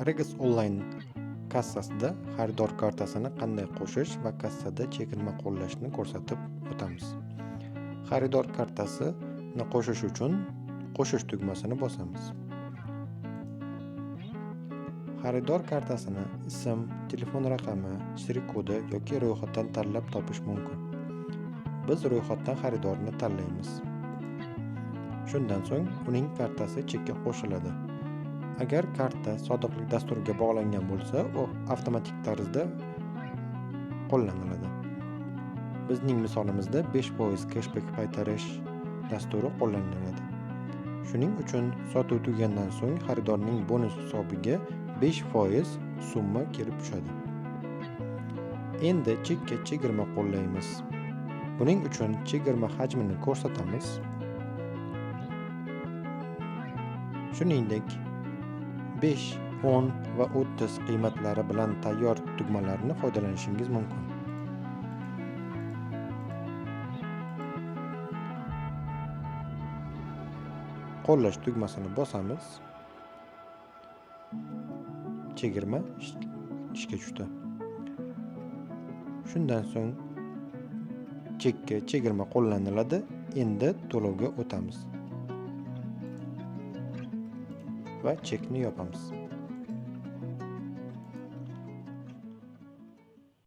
Regus Online kassasida xaridor kartasini qanday qo'shish va kassada chegirma qo'llashni ko'rsatib o'tamiz. Xaridor kartasini qo'shish uchun qo'shish tugmasini bosamiz. Xaridor kartasini ism, telefon raqami, shrik kodi yoki ro'yxatdan tanlab topish mumkin. Biz ro'yxatdan xaridorni tanlaymiz. Shundan so'ng uning kartasi chekka qo'shiladi. Agar karta sodiqlik dasturiga bog'langan bo'lsa, u avtomatik tarzda qo'llaniladi. Bizning misolimizda 5% cashback qaytarish dasturi qo'llaniladi. Shuning uchun sotuv tugagandan so'ng xaridorning bonus hisobiga 5% summa kelib tushadi. Endi chekka chegirma qo'llaymiz. Buning uchun chegirma hajmini ko'rsatamiz. Shuningdek, 5, 10 va 30 qiymatlari bilan tayyor tugmalarni foydalanishingiz mumkin. Qo'llash tugmasini bosamiz. Chegirma ishga tushdi. Shundan so'ng chekka chegirma qo'llaniladi. Endi to'lovga o'tamiz va chekni yopamiz.